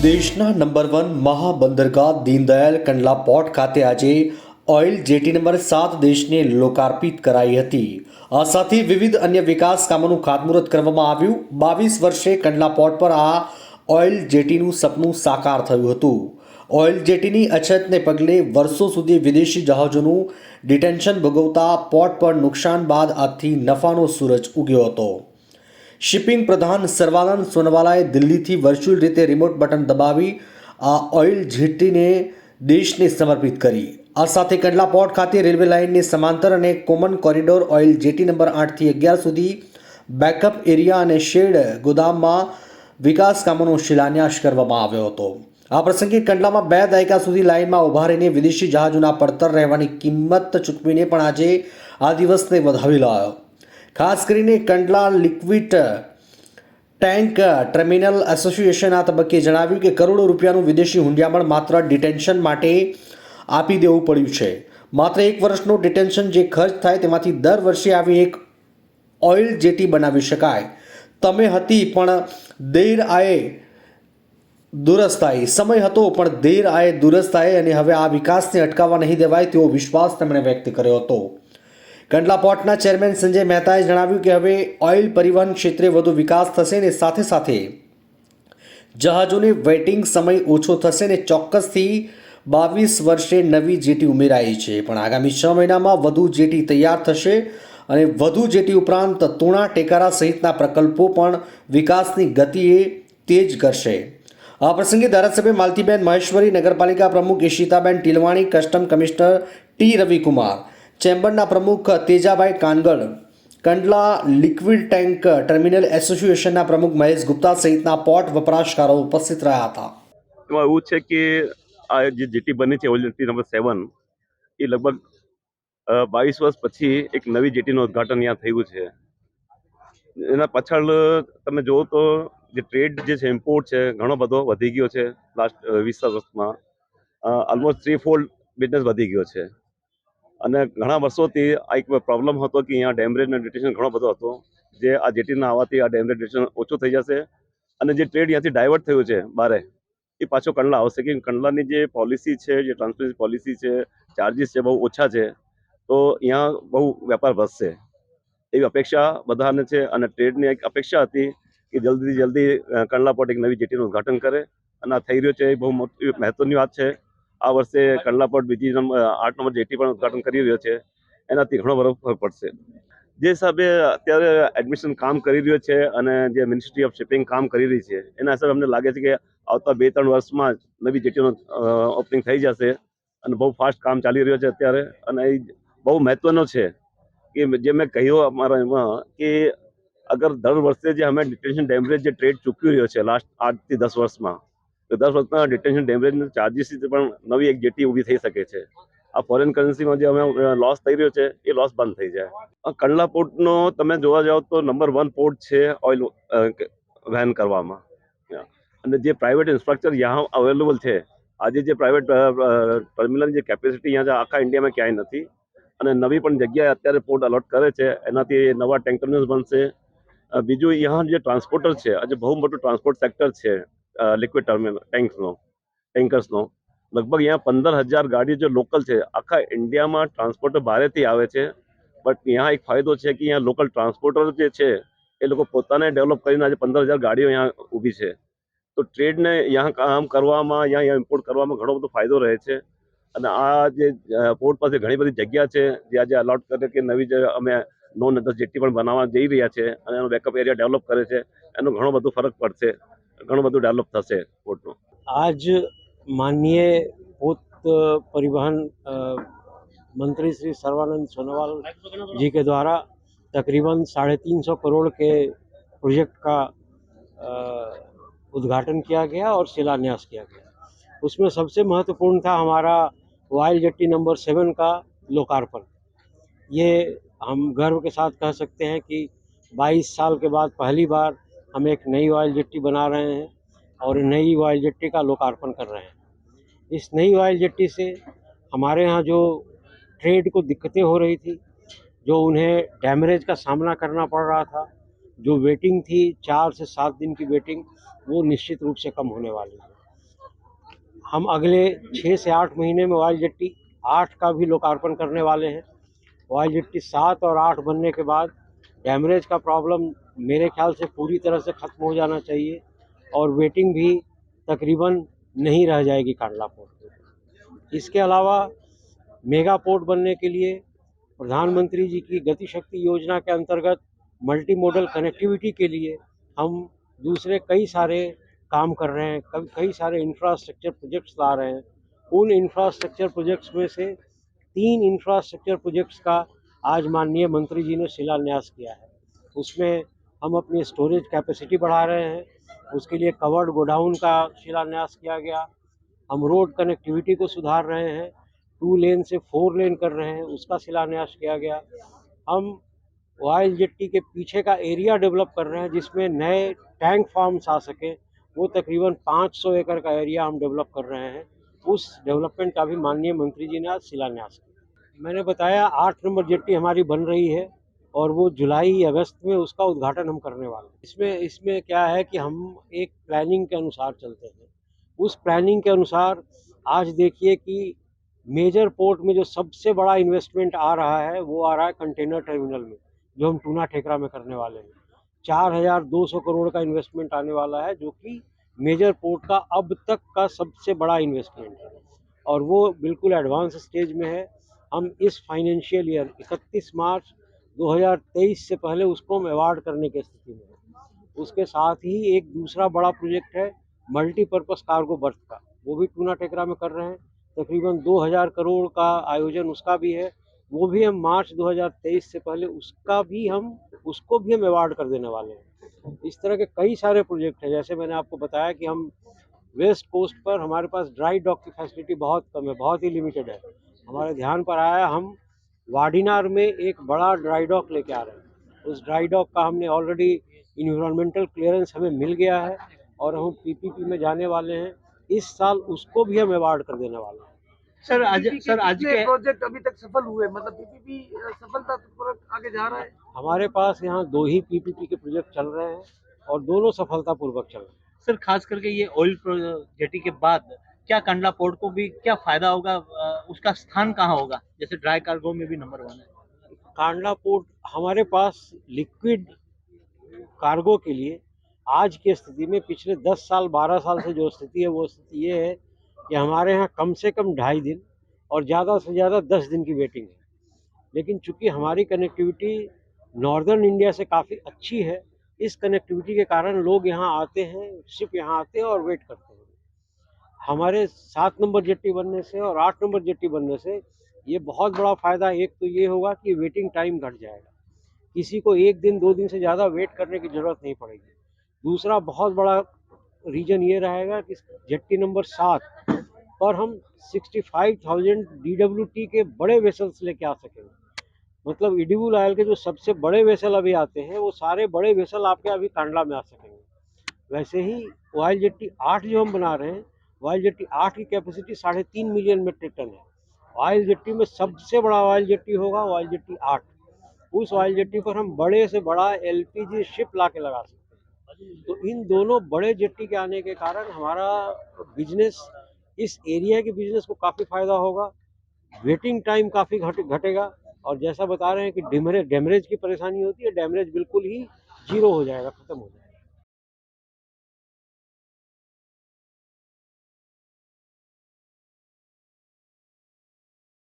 દેશના number 1 મહાબંદરગાહ Deendayal Kandla port ખાતે આજે ઓઇલ જેટી નંબર 7 દેશને લોકાર્પિત કરાઈ હતી। આ સાથે વિવિધ અન્ય વિકાસ કામોનું ખાતમુહૂર્ત કરવામાં આવ્યું। 22 વર્ષે કંડલા પોર્ટ પર આ ઓઇલ જેટીનું સપનું સાકાર થયું હતું। ઓઇલ જેટીની અછતને પગલે વર્ષો સુધી વિદેશી જહાજોનું ડિટેન્શન ભોગવતા પોર્ટ પર નુકસાન બાદ આજથી નફાનો સૂરજ ઉગ્યો હતો। શિપિંગ પ્રધાન સર્વાનંદ સોનોવાલાએ દિલ્હીથી વર્ચ્યુઅલ રીતે રિમોટ બટન દબાવી આ ઓઇલ જેટીને દેશને સમર્પિત કરી। આ સાથે કંડલા પોર્ટ ખાતે રેલવે લાઇનની સમાંતર અને common corridor oil jetty number 8 થી 11 સુધી બેકઅપ એરિયા અને શેડ ગોદામમાં વિકાસ કામોનો શિલાન્યાસ કરવામાં આવ્યો હતો। આ પ્રસંગે કંડલામાં 2 દાયકા સુધી લાઇનમાં ઊભા રહીને વિદેશી જહાજોના પડતર રહેવાની કિંમત ચૂકવીને પણ આજે આ દિવસને વધાવી લાવ્યો। ખાસ કરીને Kandla liquid tank terminal association આ તબક્કે જણાવ્યું કે કરોડો રૂપિયાનું વિદેશી હુંડિયામણ માત્ર ડિટેન્શન માટે આપી દેવું પડ્યું છે। માત્ર 1 વર્ષનો ડિટેન્શન જે ખર્ચ થાય તેમાંથી દર વર્ષે આવી એક ઓઇલ જેટી બનાવી શકાય। તમે હતી પણ દેર આયે દુરસ્ત આઈ, સમય હતો પણ દેર આયે દુરસ્ત આયે અને હવે આ વિકાસને અટકાવવા નહીં દેવાય તેવો વિશ્વાસ તેમણે વ્યક્ત કર્યો હતો। કંડલા પોર્ટના ચેરમેન સંજય મહેતાએ જણાવ્યું કે હવે ઓઇલ પરિવહન ક્ષેત્રે વધુ વિકાસ થશે અને સાથે સાથે જહાજોને વેઇટિંગ સમય ઓછો થશે અને ચોક્કસથી 22 વર્ષે નવી જેટી ઉમેરાઈ છે, પણ આગામી 6 મહિનામાં વધુ જેટી તૈયાર થશે અને વધુ જેટી ઉપરાંત તુણા ટેકારા સહિતના પ્રકલ્પો પણ વિકાસની ગતિએ તેજ કરશે। આ પ્રસંગે ધારાસભ્ય માલતીબેન મહેશ્વરી, નગરપાલિકા પ્રમુખ ઈશિતાબેન ટીલવાણી, કસ્ટમ કમિશનર ટી રવિકુમાર, ચેમ્બરના પ્રમુખ Tejabhai Kangad, Kandla liquid tank terminal એસોસિએશનના પ્રમુખ મહેશ ગુપ્તા સહિતના પોર્ટ વપરાશકારો ઉપસ્થિત રહ્યા હતા। એમાં એવું છે કે આ જે જેટી બની છે ઓઇલ જેટી નંબર 7 એ લગભગ 22 વર્ષ પછી એક નવી જેટીનું ઉદ્ઘાટન અહીંયા થયું છે। એના પાછળ તમે જુઓ તો જે ટ્રેડ જે છે ઇમ્પોર્ટ છે ઘણો બધો વધી ગયો છે। લાસ્ટ 20 વર્ષમાં ઓલમોસ્ટ 3-fold બિઝનેસ વધી ગયો છે અને ઘણા વર્ષોથી આ એક પ્રોબ્લેમ હતો કે અહીંયા ડેમરેજ અને ડિટેન્શન ઘણો બધો હતો, જે આ જેટીના આવવાથી આ ડેમરેજ ડિટેન્શન ઓછું થઈ જશે અને જે ટ્રેડ અહીંયાથી ડાયવર્ટ થયું છે બારે એ પાછો કંડલા આવશે કે કંડલાની જે પોલિસી છે, જે ટ્રાન્સપરન્સી પોલિસી છે, ચાર્જીસ છે બહુ ઓછા છે, તો અહીંયા બહુ વેપાર વધશે એવી અપેક્ષા બધાને છે અને ટ્રેડની એક અપેક્ષા હતી કે જલ્દીથી જલ્દી કંડલા પોર્ટ એક નવી જેટીનું ઉદ્ઘાટન કરે અને આ થઈ રહ્યો છે એ બહુ મોટી મહત્વની વાત છે। આ વર્ષે કંડલા પોર્ટ બીજી 8 નંબર જેટી પણ ઉદ્ઘાટન કરી રહ્યો છે, એનાથી ઘણો બધો ફરક પડશે। જે હિસાબે અત્યારે એડમિશન કામ કરી રહ્યો છે અને જે મિનિસ્ટ્રી ઓફ શિપિંગ કામ કરી રહી છે એના હિસાબે અમને લાગે છે કે આવતા 2-3 વર્ષમાં જ નવી જેટીનું ઓપનિંગ થઈ જશે અને બહુ ફાસ્ટ કામ ચાલી રહ્યો છે અત્યારે અને એ બહુ મહત્વનો છે કે જે મેં કહ્યું અમારા એમાં કે અગર દર વર્ષે જે અમે ડિટેન્શન ડેમરેજ જે ટ્રેડ ચૂકવી રહ્યો છે લાસ્ટ 8 થી 10 વર્ષમાં, તો 10 વર્ષના ડિટેન્શન ડેમરેજ ચાર્જીસથી પણ નવી એક જેટી ઊભી થઈ શકે છે। આ ફોરેન કરન્સીમાં જે અમે લોસ થઈ રહ્યો છે એ લોસ બંધ થઈ જાય। કંડલા પોર્ટનો તમે જોવા જાઓ તો નંબર 1 પોર્ટ છે ઓઇલ વહન કરવામાં અને જે પ્રાઇવેટ ઇન્ફ્રાસ્ટ્રક્ચર यहाँ અવેલેબલ છે, આજે જે પ્રાઇવેટ ટર્મિનલની જે કેપેસિટી અહીંયા આખા ઇન્ડિયામાં ક્યાંય નથી અને નવી પણ જગ્યાએ અત્યારે પોર્ટ અલોટ કરે છે, એનાથી નવા ટેન્ક ટર્મિનલ્સ બનશે। બીજું અહીંયા જે ટ્રાન્સપોર્ટર છે, આજે બહુ મોટું ટ્રાન્સપોર્ટ સેક્ટર છે લિક્વિડ ટર્મિનલ ટેન્કર્સનો, લગભગ અહીંયા 15,000 ગાડીઓ જે લોકલ છે, આખા ઇન્ડિયામાં ટ્રાન્સપોર્ટર બહારેથી આવે છે, બટ અહીંયા એક ફાયદો છે કે અહીંયા લોકલ ટ્રાન્સપોર્ટર જે છે એ લોકો પોતાને ડેવલપ કરીને આજે 15,000 ગાડીઓ અહીંયા ઊભી છે, તો ટ્રેડને અહીંયા કામ કરવામાં અહીંયા ઇમ્પોર્ટ કરવામાં ઘણો બધો ફાયદો રહે છે અને આ જે પોર્ટ પાસે ઘણી બધી જગ્યા છે જે આજે અલોટ કરે કે નવી જે અમે 9-10 જેટી પણ બનાવવા જઈ રહ્યા છે અને એનો બેકઅપ એરિયા ડેવલપ કરે છે, એનો ઘણો બધો ફરક પડશે, ઘણું બધું ડેવલપ થશે પોર્ટનું। आज माननीय पोत परिवहन मंत्री श्री सर्वानंद सोनोवाल जी के द्वारा तकरीबन 350 करोड़ के प्रोजेक्ट का उद्घाटन किया गया और शिलान्यास किया गया। उसमें सबसे महत्वपूर्ण था हमारा ऑयल जेट्टी नंबर 7 का लोकार्पण। ये हम गर्व के साथ कह सकते हैं कि 22 साल के बाद पहली बार हम एक नई ऑयल जेट्टी बना रहे हैं और नई ऑयल जेट्टी का लोकार्पण कर रहे हैं। इस नई ऑयल जेट्टी से हमारे यहाँ जो ट्रेड को दिक्कतें हो रही थी, जो उन्हें डैमरेज का सामना करना पड़ रहा था, जो वेटिंग थी 4 से 7 दिन की वेटिंग, वो निश्चित रूप से कम होने वाली है। हम अगले 6 से 8 महीने में ऑयल जेट्टी 8 का भी लोकार्पण करने वाले हैं। ऑयल जेट्टी 7 और 8 बनने के बाद डैमरेज का प्रॉब्लम मेरे ख्याल से पूरी तरह से ख़त्म हो जाना चाहिए और वेटिंग भी तकरीबन नहीं रह जाएगी कांडला पोर्ट पे। इसके अलावा मेगा पोर्ट बनने के लिए प्रधानमंत्री जी की गति शक्ति योजना के अंतर्गत मल्टी मॉडल कनेक्टिविटी के लिए हम दूसरे कई सारे काम कर रहे हैं, कई सारे इंफ्रास्ट्रक्चर प्रोजेक्ट्स ला रहे हैं। उन इंफ्रास्ट्रक्चर प्रोजेक्ट्स में से 3 इंफ्रास्ट्रक्चर प्रोजेक्ट्स का आज माननीय मंत्री जी ने शिलान्यास किया है। उसमें हम अपनी स्टोरेज कैपेसिटी बढ़ा रहे हैं, उसके लिए कवर्ड गोडाउन का शिलान्यास किया गया। हम रोड कनेक्टिविटी को सुधार रहे हैं, 2 लेन से 4 लेन कर रहे हैं, उसका शिलान्यास किया गया। हम ऑयल जेट्टी के पीछे का एरिया डेवलप कर रहे हैं जिसमें नए टैंक फार्म्स आ सकें। वो तकरीबन 500 एकड़ का एरिया हम डेवलप कर रहे हैं। उस डेवलपमेंट का भी माननीय मंत्री जी ने आज शिलान्यास किया। मैंने बताया 8 नंबर जेट्टी हमारी बन रही है और वो जुलाई अगस्त में उसका उद्घाटन हम करने वाले हैं। इसमें क्या है कि हम एक प्लानिंग के अनुसार चलते हैं। उस प्लानिंग के अनुसार आज देखिए कि मेजर पोर्ट में जो सबसे बड़ा इन्वेस्टमेंट आ रहा है वो आ रहा है कंटेनर टर्मिनल में, जो हम टूना ठेकरा में करने वाले हैं। 4,200 करोड़ का इन्वेस्टमेंट आने वाला है, जो कि मेजर पोर्ट का अब तक का सबसे बड़ा इन्वेस्टमेंट है और वो बिल्कुल एडवांस स्टेज में है। हम इस फाइनेंशियल ईयर 31 मार्च 2023 से पहले उसको हम अवार्ड करने की स्थिति में है। उसके साथ ही एक दूसरा बड़ा प्रोजेक्ट है मल्टीपर्पज़ कार्गो बर्थ का, वो भी टूना टेकरा में कर रहे हैं। तकरीबन 2,000 करोड़ का आयोजन उसका भी है, वो भी हम मार्च 2023 से पहले उसको भी हम अवार्ड कर देने वाले हैं। इस तरह के कई सारे प्रोजेक्ट हैं। जैसे मैंने आपको बताया कि हम वेस्ट कोस्ट पर हमारे पास ड्राई डॉक की फैसिलिटी बहुत कम है, बहुत ही लिमिटेड है। हमारे ध्यान पर आया, हम वाडीनार में एक बड़ा ड्राई डॉक लेके आ रहे हैं। उस ड्राई डॉक का हमने ऑलरेडी इन्वायरमेंटल क्लियरेंस हमें मिल गया है और हम पीपीपी में जाने वाले हैं। इस साल उसको भी हम अवार्ड कर देने वाले हैं। सर आज के प्रोजेक्ट अभी तक सफल हुए, मतलब पीपीपी सफलतापूर्वक आगे जा रहा है। हमारे पास यहाँ 2 ही पीपीपी के प्रोजेक्ट चल रहे हैं और दोनों सफलतापूर्वक चल रहे हैं। सर खास करके ये ऑयल जेटी के बाद क्या कांडला पोर्ट को भी क्या फायदा होगा, उसका स्थान कहाँ होगा? जैसे ड्राई कार्गो में भी नंबर 1 है। कांडला पोर्ट हमारे पास लिक्विड कार्गो के लिए आज की स्थिति में पिछले 10 साल 12 साल से जो स्थिति है, वो स्थिति ये है कि हमारे यहाँ कम से कम 2.5 दिन और ज़्यादा से ज़्यादा 10 दिन की वेटिंग है। लेकिन चूंकि हमारी कनेक्टिविटी नॉर्दर्न इंडिया से काफ़ी अच्छी है, इस कनेक्टिविटी के कारण लोग यहाँ आते हैं, शिप यहाँ आते हैं और वेट करते हैं। हमारे 7 नंबर जेट्टी बनने से और 8 नंबर जेट्टी बनने से ये बहुत बड़ा फ़ायदा एक तो ये होगा कि वेटिंग टाइम घट जाएगा, किसी को 1 दिन 2 दिन से ज़्यादा वेट करने की ज़रूरत नहीं पड़ेगी। दूसरा बहुत बड़ा रीजन ये रहेगा कि जेट्टी नंबर 7 पर हम 65,000 DWT के बड़े वेसल्स लेके आ सकेंगे। मतलब इडिबुल आयल के जो सबसे बड़े वेसल अभी आते हैं, वो सारे बड़े वेसल आपके अभी कांडला में आ सकेंगे। वैसे ही ऑयल जेट्टी 8 जो हम बना रहे हैं, ऑयल जेट्टी 8 की कैपेसिटी 3.5 मिलियन मेट्रिक टन है। ऑयल जेट्टी में सबसे बड़ा ऑयल जेट्टी होगा ऑयल जेट्टी 8। उस ऑयल जेट्टी पर हम बड़े से बड़ा LPG शिप ला के लगा सकते हैं। तो इन दोनों बड़े जेट्टी के आने के कारण हमारा बिजनेस, इस एरिया के बिजनेस को काफ़ी फ़ायदा होगा, वेटिंग टाइम काफ़ी घटेगा और जैसा बता रहे हैं कि डैमरेज की परेशानी होती है, डैमरेज बिल्कुल ही 0 हो जाएगा, ख़त्म हो जाएगा।